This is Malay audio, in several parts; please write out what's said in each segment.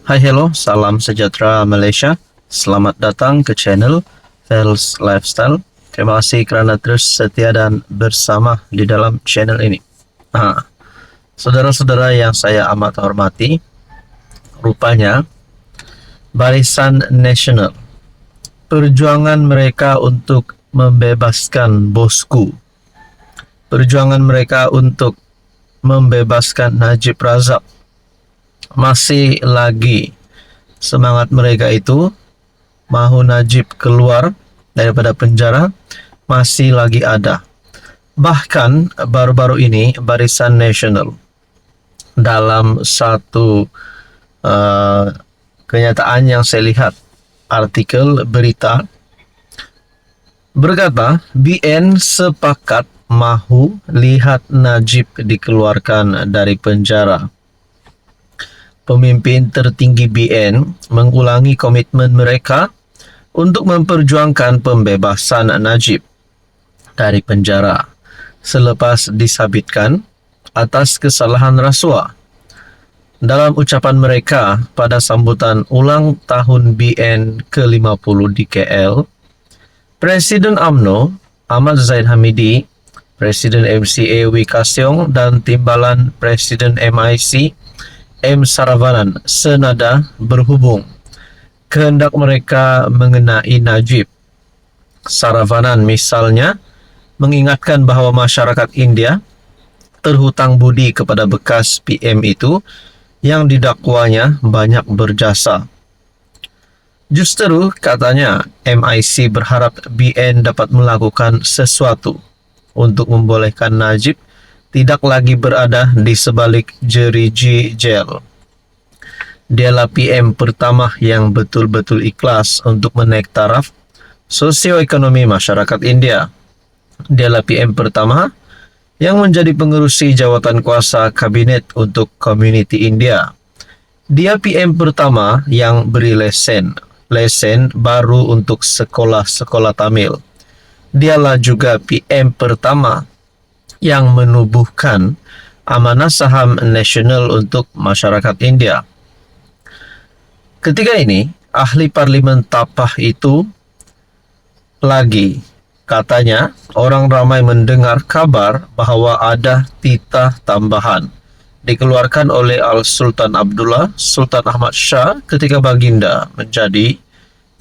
Hai hello, salam sejahtera Malaysia. Selamat datang ke channel Fels Lifestyle. Terima kasih kerana terus setia dan bersama di dalam channel ini. Saudara-saudara yang saya amat hormati, rupanya Barisan Nasional, perjuangan mereka untuk membebaskan bosku, perjuangan mereka untuk membebaskan Najib Razak, masih lagi semangat mereka itu. Mahu Najib keluar daripada penjara masih lagi ada. Bahkan baru-baru ini Barisan Nasional dalam satu kenyataan yang saya lihat, artikel berita berkata BN sepakat mahu lihat Najib dikeluarkan dari penjara. Pemimpin tertinggi BN mengulangi komitmen mereka untuk memperjuangkan pembebasan Najib dari penjara selepas disabitkan atas kesalahan rasuah. Dalam ucapan mereka pada sambutan ulang tahun BN ke-50 di KL, Presiden UMNO Ahmad Zahid Hamidi, Presiden MCA Wee Ka Siong dan Timbalan Presiden MIC M. Saravanan senada berhubung kehendak mereka mengenai Najib. Saravanan misalnya mengingatkan bahawa masyarakat India terhutang budi kepada bekas PM itu yang didakwanya banyak berjasa. Justeru katanya MIC berharap BN dapat melakukan sesuatu untuk membolehkan Najib tidak lagi berada di sebalik jeriji jail. Dialah PM pertama yang betul-betul ikhlas untuk menaik taraf sosioekonomi masyarakat India. Dialah PM pertama yang menjadi pengerusi jawatan kuasa kabinet untuk komuniti India. Dia PM pertama yang beri lesen baru untuk sekolah-sekolah Tamil. Dialah juga PM pertama yang menubuhkan amanah saham nasional untuk masyarakat India. Ketika ini, ahli parlimen Tapah itu lagi, katanya orang ramai mendengar kabar bahawa ada titah tambahan dikeluarkan oleh Al-Sultan Abdullah Sultan Ahmad Shah ketika baginda menjadi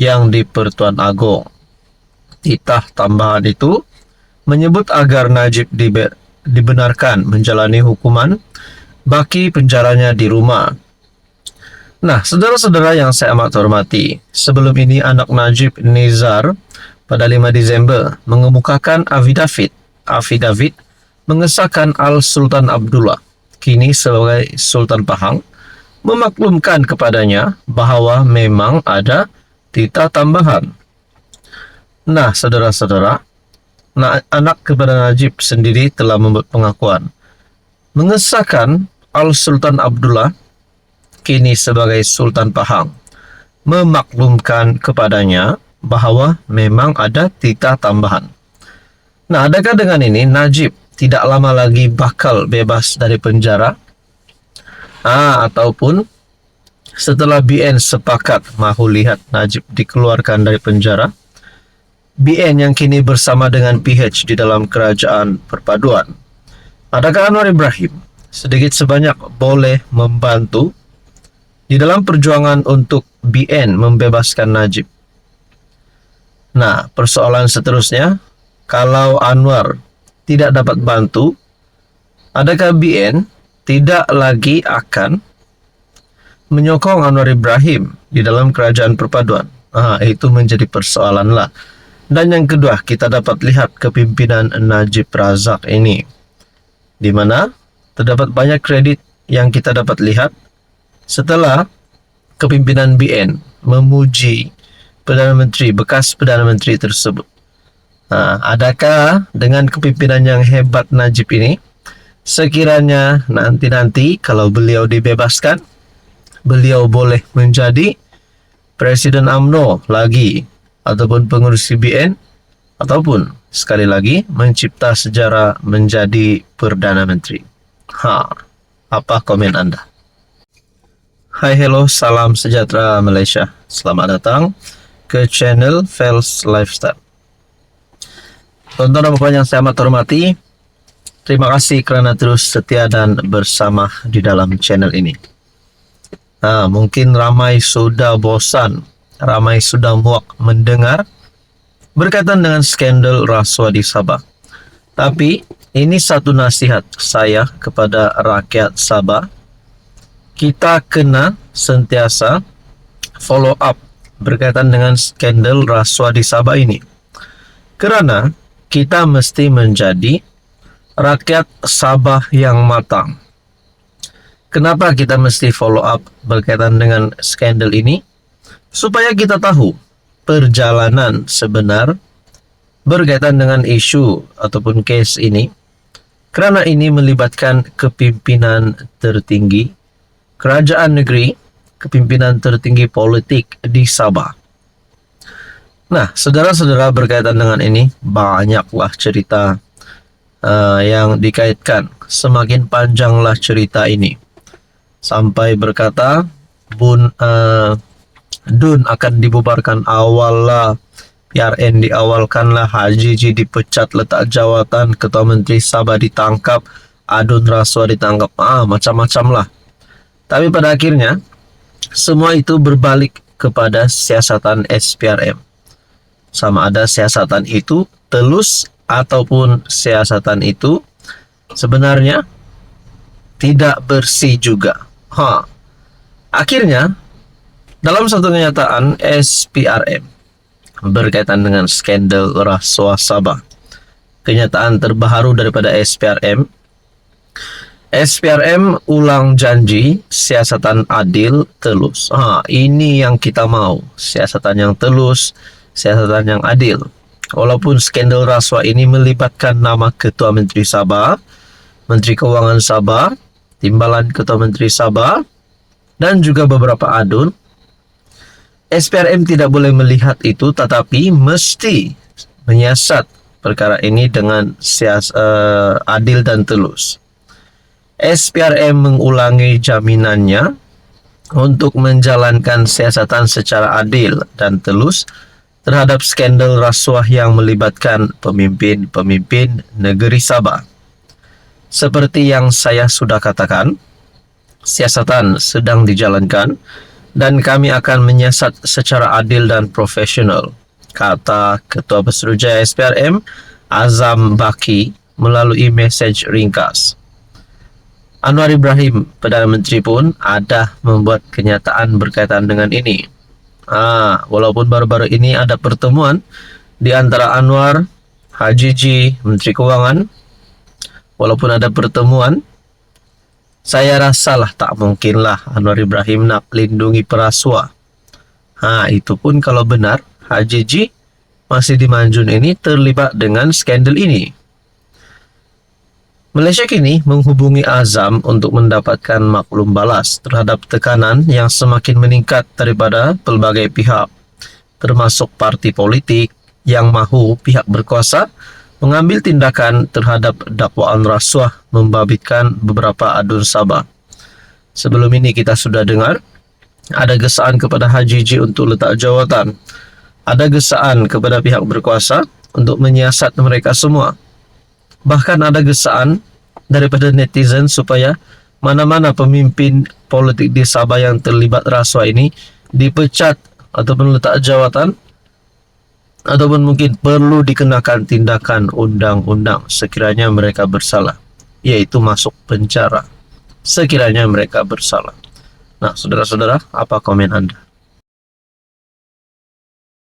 yang di-Pertuan Agong. Titah tambahan itu menyebut agar Najib dibenarkan menjalani hukuman baki penjaranya di rumah. Nah, saudara-saudara yang saya amat hormati, sebelum ini anak Najib, Nizar, pada 5 Disember mengemukakan afidavit mengesahkan Al-Sultan Abdullah, kini sebagai Sultan Pahang, memaklumkan kepadanya bahawa memang ada titah tambahan. Nah, saudara-saudara, anak kepada Najib sendiri telah membuat pengakuan mengesahkan Al-Sultan Abdullah, kini sebagai Sultan Pahang, memaklumkan kepadanya bahawa memang ada titah tambahan. Nah, adakah dengan ini Najib tidak lama lagi bakal bebas dari penjara? Ataupun setelah BN sepakat mahu lihat Najib dikeluarkan dari penjara, BN yang kini bersama dengan PH di dalam kerajaan perpaduan, adakah Anwar Ibrahim sedikit sebanyak boleh membantu di dalam perjuangan untuk BN membebaskan Najib? Nah, persoalan seterusnya, kalau Anwar tidak dapat bantu, adakah BN tidak lagi akan menyokong Anwar Ibrahim di dalam kerajaan perpaduan? Itu menjadi persoalan lah. Dan yang kedua, kita dapat lihat kepimpinan Najib Razak ini, di mana terdapat banyak kredit yang kita dapat lihat setelah kepimpinan BN memuji bekas Perdana Menteri tersebut. Adakah dengan kepimpinan yang hebat Najib ini, sekiranya nanti kalau beliau dibebaskan, beliau boleh menjadi Presiden UMNO lagi, ataupun pengurusi BN, ataupun sekali lagi mencipta sejarah menjadi Perdana Menteri? Apa komen Anda? Hai, hello, salam sejahtera Malaysia. Selamat datang ke channel Fels Lifestyle. Tonton dan Bapak yang saya amat hormati, terima kasih kerana terus setia dan bersama di dalam channel ini. Mungkin ramai sudah bosan, ramai sudah muak mendengar berkaitan dengan skandal rasuah di Sabah. Tapi ini satu nasihat saya kepada rakyat Sabah. Kita kena sentiasa follow up berkaitan dengan skandal rasuah di Sabah ini. Kerana kita mesti menjadi rakyat Sabah yang matang. Kenapa kita mesti follow up berkaitan dengan skandal ini? Supaya kita tahu perjalanan sebenar berkaitan dengan isu ataupun kes ini. Kerana ini melibatkan kepimpinan tertinggi kerajaan negeri, kepimpinan tertinggi politik di Sabah. Nah, saudara-saudara, berkaitan dengan ini banyaklah cerita yang dikaitkan. Semakin panjanglah cerita ini sampai berkata DUN akan dibubarkan awal lah, PRN diawalkanlah, HJJ dipecat, letak jawatan, Ketua Menteri Sabah ditangkap, adun rasuah ditangkap, macam-macam lah. Tapi pada akhirnya semua itu berbalik kepada siasatan SPRM. Sama ada siasatan itu telus ataupun siasatan itu sebenarnya tidak bersih juga. Akhirnya dalam satu kenyataan SPRM berkaitan dengan skandal rasuah Sabah. Kenyataan terbaru daripada SPRM ulang janji siasatan adil telus. Ini yang kita mau, siasatan yang telus, siasatan yang adil. Walaupun skandal rasuah ini melibatkan nama Ketua Menteri Sabah, Menteri Keuangan Sabah, Timbalan Ketua Menteri Sabah, dan juga beberapa adun, SPRM tidak boleh melihat itu, tetapi mesti menyiasat perkara ini dengan adil dan telus. SPRM mengulangi jaminannya untuk menjalankan siasatan secara adil dan telus terhadap skandal rasuah yang melibatkan pemimpin-pemimpin negeri Sabah. Seperti yang saya sudah katakan, siasatan sedang dijalankan dan kami akan menyiasat secara adil dan profesional, kata Ketua Pesuruhjaya SPRM Azam Baki melalui mesej ringkas. Anwar Ibrahim, Perdana Menteri pun ada membuat kenyataan berkaitan dengan ini. Walaupun baru-baru ini ada pertemuan di antara Anwar, HJJ, Menteri Keuangan. Walaupun ada pertemuan, saya rasalah tak mungkinlah Anwar Ibrahim nak lindungi perasuah. Itu pun kalau benar HJJ masih di Manjun ini terlibat dengan skandal ini. Malaysia kini menghubungi Azam untuk mendapatkan maklum balas terhadap tekanan yang semakin meningkat daripada pelbagai pihak, termasuk parti politik yang mahu pihak berkuasa mengambil tindakan terhadap dakwaan rasuah membabitkan beberapa adun Sabah. Sebelum ini kita sudah dengar ada gesaan kepada HJJ untuk letak jawatan, ada gesaan kepada pihak berkuasa untuk menyiasat mereka semua. Bahkan ada gesaan daripada netizen supaya mana-mana pemimpin politik di Sabah yang terlibat rasuah ini dipecat ataupun letak jawatan, ataupun mungkin perlu dikenakan tindakan undang-undang sekiranya mereka bersalah, yaitu masuk penjara sekiranya mereka bersalah. Nah, saudara-saudara, apa komen Anda?